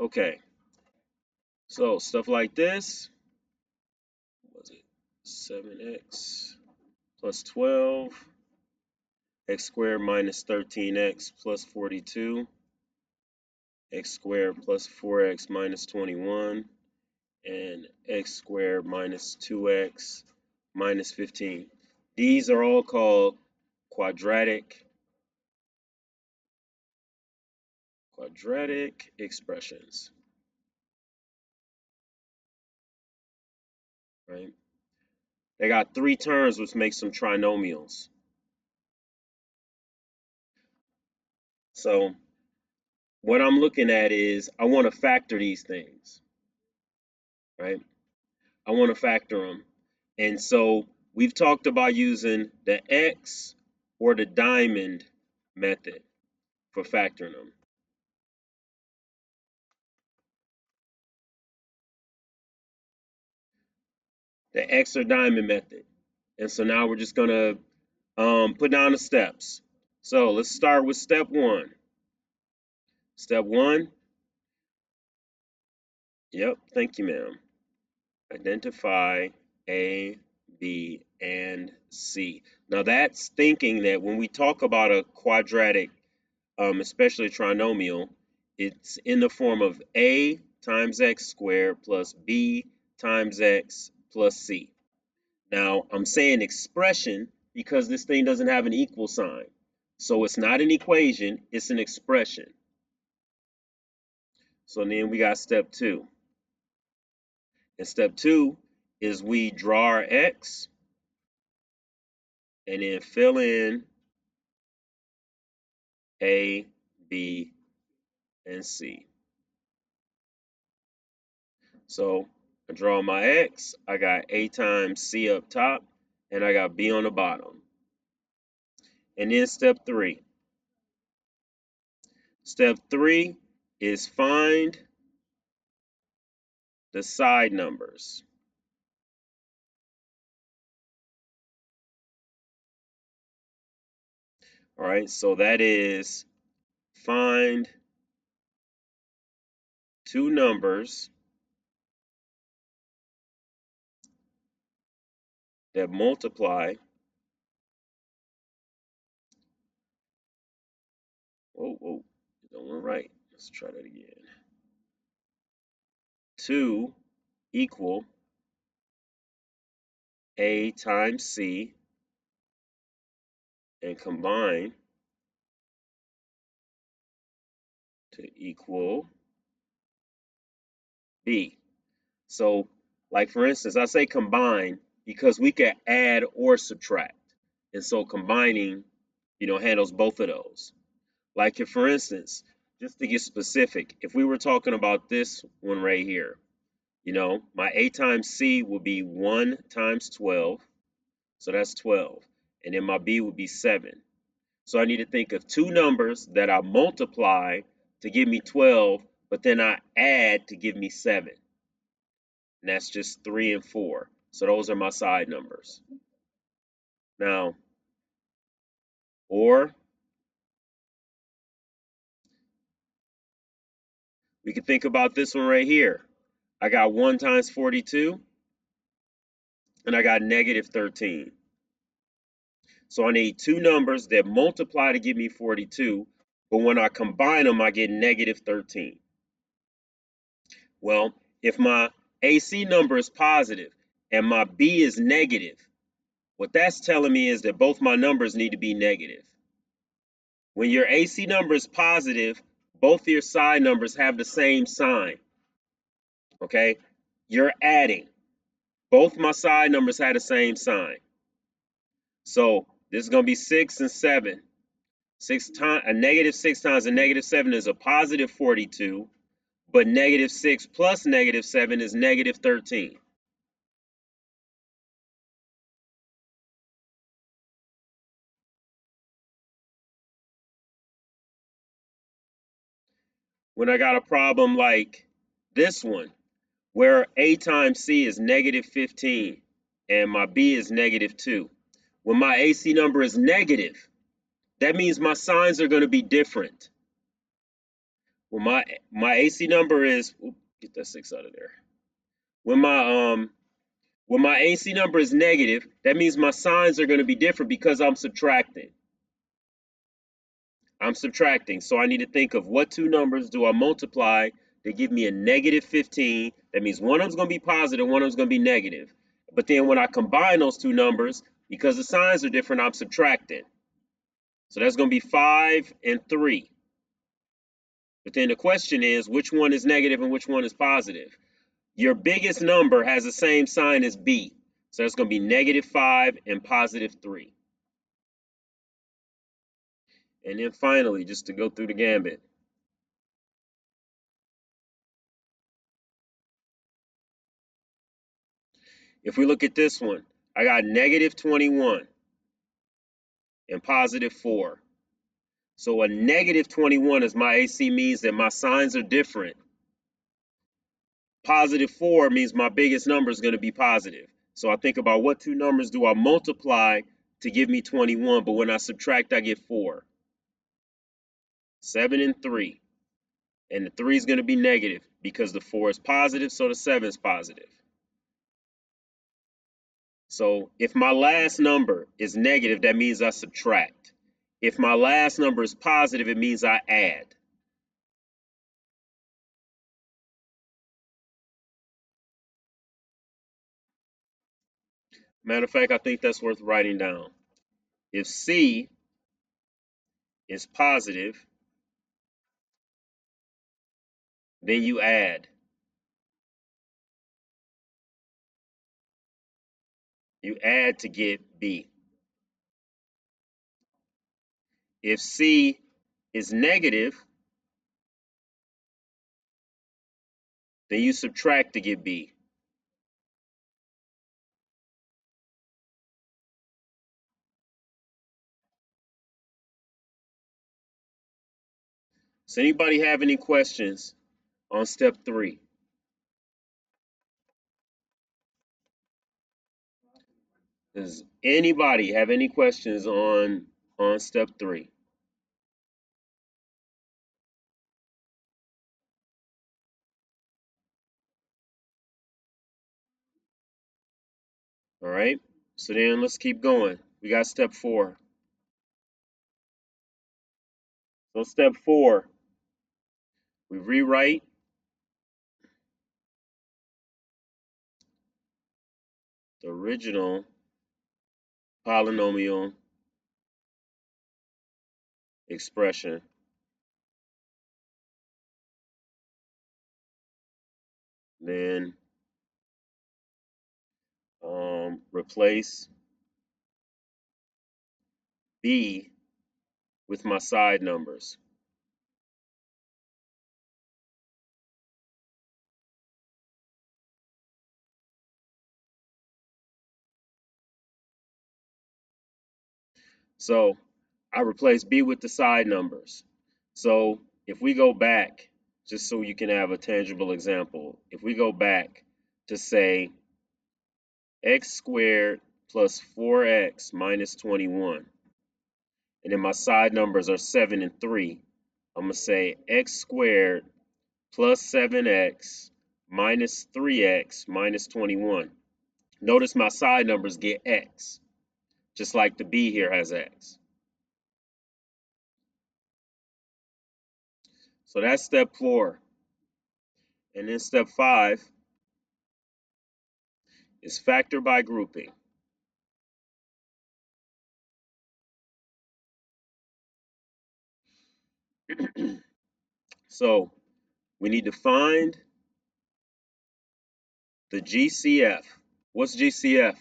Okay, so stuff like this, what was it 7x plus 12, x squared minus 13x plus 42, x squared plus 4x minus 21, and x squared minus 2x minus 15. These are all called quadratic expressions, right? They got three terms, which makes them trinomials. So what I'm looking at is I want to factor these things, right? I want to factor them. And so we've talked about using the X or the diamond method for factoring them. The X or diamond method. And so now we're just going to put down the steps. So let's start with step one. Step one, yep, thank you, ma'am. Identify A, B, and C. Now that's thinking that when we talk about a quadratic, especially a trinomial, it's in the form of A times x squared plus B times x plus C. Now I'm saying expression because this thing doesn't have an equal sign. So it's not an equation, it's an expression. So then we got step two. And step two is we draw our x and then fill in A, B, and C. So I draw my x, I got A times C up top, and I got B on the bottom. And then step three. Step three is find the side numbers. All right, so that is find two numbers that multiply. Whoa, don't went right. Let's try that again. 2 equal A times C and combine to equal B. So, like for instance, I say combine because we can add or subtract. And so combining, handles both of those. Like if, for instance, just to get specific, if we were talking about this one right here, my A times C will be 1 times 12. So that's 12. And then my B would be 7. So I need to think of two numbers that I multiply to give me 12, but then I add to give me 7. And that's just 3 and 4. So those are my side numbers. Now, or we can think about this one right here. I got 1 times 42, and I got negative 13. So I need two numbers that multiply to give me 42, but when I combine them, I get negative 13. Well, if my AC number is positive and my B is negative, what that's telling me is that both my numbers need to be negative. When your AC number is positive, both your side numbers have the same sign. Okay? You're adding. Both my side numbers have the same sign. So this is going to be 6 and 7. A negative 6 times a negative 7 is a positive 42, but negative 6 plus negative 7 is negative 13. When I got a problem like this one, where A times C is negative 15 and my B is negative 2. When my AC number is negative, that means my signs are going to be different. When my AC number is, get that 6 out of there. When my AC number is negative, that means my signs are going to be different because I'm subtracting. So I need to think of what two numbers do I multiply to give me a negative 15. That means one of them's going to be positive, one of them's going to be negative. But then when I combine those two numbers, because the signs are different, I'm subtracting. So that's going to be 5 and 3. But then the question is, which one is negative and which one is positive? Your biggest number has the same sign as B. So that's going to be negative 5 and positive 3. And then finally, just to go through the gambit, if we look at this one, I got negative 21 and positive 4. So a negative 21 as my AC means that my signs are different. Positive 4 means my biggest number is going to be positive. So I think about what two numbers do I multiply to give me 21, but when I subtract, I get 4. 7 and 3. And the 3 is going to be negative because the 4 is positive, so the 7 is positive. So if my last number is negative, that means I subtract. If my last number is positive, it means I add. Matter of fact, I think that's worth writing down. If C is positive, then you add. You add to get B. If C is negative, then you subtract to get B. So anybody have any questions on step 3? Does anybody have any questions on step 3? All right. So then let's keep going. We got step 4. So step 4, we rewrite the original polynomial expression. Then replace B with my side numbers. So I replace B with the side numbers. So if we go back, just so you can have a tangible example, if we go back to say x squared plus 4x minus 21, and then my side numbers are 7 and 3, I'm going to say x squared plus 7x minus 3x minus 21. Notice my side numbers get x, just like the b here has x. So that's step 4. And then step 5 is factor by grouping. So we need to find the GCF. What's GCF?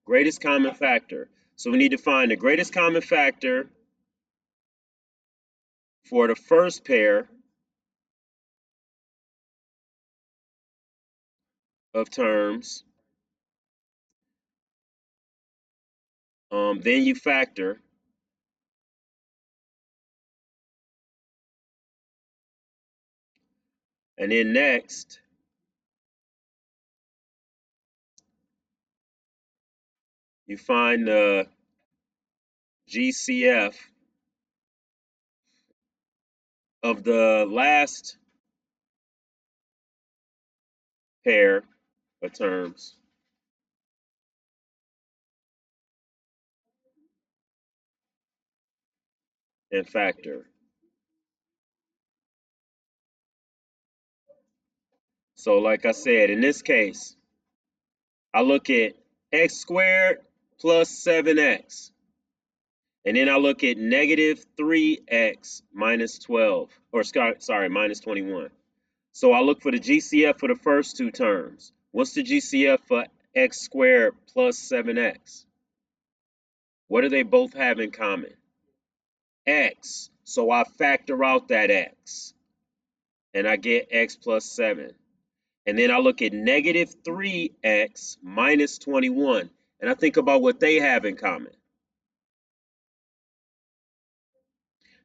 Greatest common factor. So we need to find the greatest common factor for the first pair of terms. Then you factor. And then next, you find the GCF of the last pair of terms and factor. So, like I said, in this case, I look at x squared plus 7x. And then I look at negative 3x minus 12, or sorry, minus 21. So I look for the GCF for the first two terms. What's the GCF for x squared plus 7x? What do they both have in common? X. So I factor out that x, and I get x plus 7. And then I look at negative 3x minus 21, and I think about what they have in common.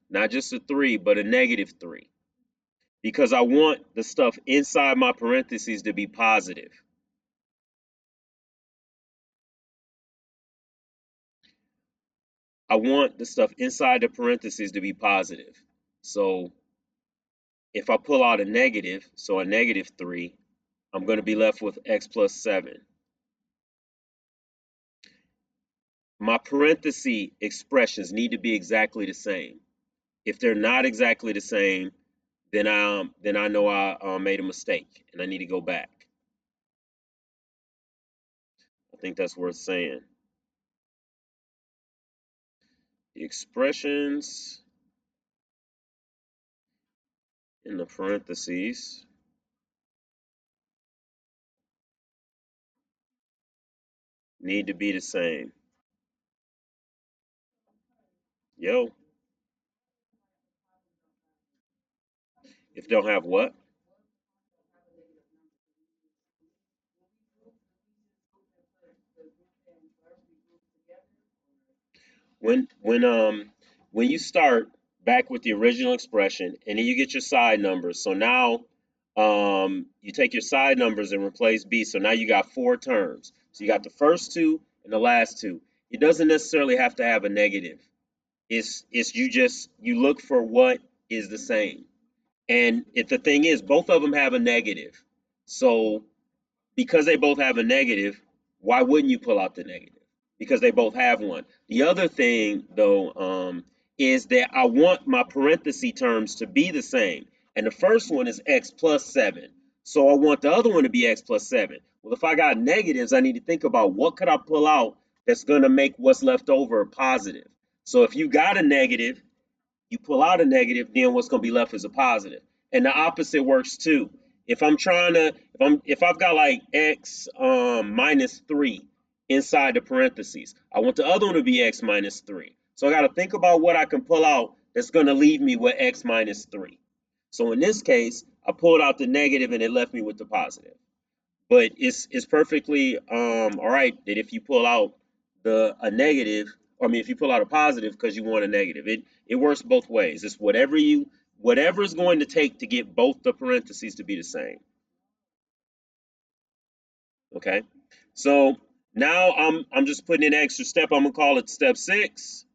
Not just a 3, but a negative 3. Because I want the stuff inside my parentheses to be positive. I want the stuff inside the parentheses to be positive. So if I pull out a negative, so a negative 3, I'm going to be left with x plus 7. My parenthesis expressions need to be exactly the same. If they're not exactly the same, then I know I made a mistake and I need to go back. I think that's worth saying. The expressions in the parentheses need to be the same. Yo, if they don't have what? When you start back with the original expression and then you get your side numbers. So now you take your side numbers and replace b. So now you got four terms. So you got the first two and the last two. It doesn't necessarily have to have a negative. It's you look for what is the same. And if the thing is both of them have a negative. So because they both have a negative, why wouldn't you pull out the negative? Because they both have one. The other thing, though, is that I want my parenthesis terms to be the same. And the first one is x plus 7. So I want the other one to be x plus 7. Well, if I got negatives, I need to think about what could I pull out that's going to make what's left over positive. So if you got a negative, you pull out a negative, then what's going to be left is a positive. And the opposite works too. If I'm trying to, if I've got like x minus 3 inside the parentheses, I want the other one to be x minus 3. So I got to think about what I can pull out that's going to leave me with x minus 3. So in this case, I pulled out the negative and it left me with the positive. But it's perfectly all right that if you pull out a negative, or I mean if you pull out a positive because you want a negative, it works both ways. It's whatever it's going to take to get both the parentheses to be the same. Okay, so now I'm just putting in an extra step. I'm gonna call it step 6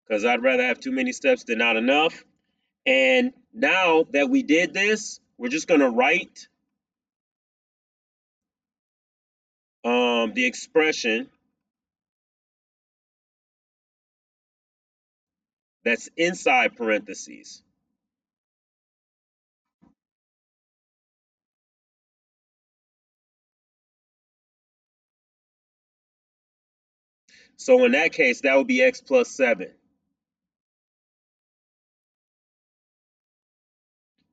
because I'd rather have too many steps than not enough. And now that we did this, we're just gonna write the expression that's inside parentheses. So in that case, that would be x plus 7,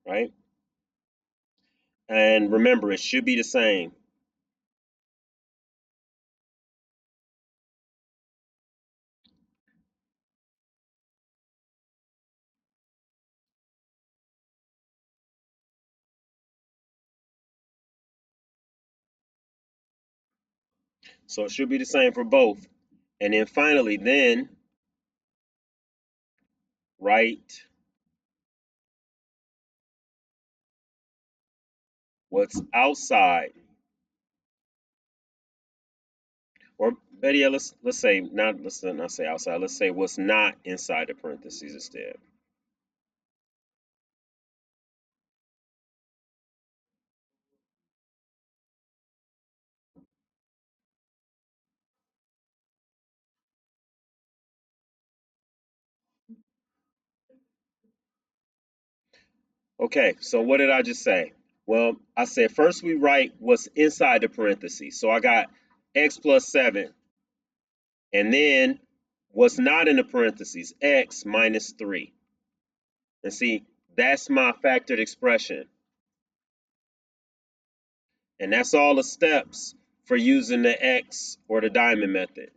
right? And remember, it should be the same. So it should be the same for both. And then finally, then write what's outside, or better yet, let's say let's not say outside. Let's say what's not inside the parentheses instead. Okay, so what did I just say? Well, I said first we write what's inside the parentheses. So I got x plus 7, and then what's not in the parentheses, x minus 3. And see, that's my factored expression. And that's all the steps for using the x or the diamond method.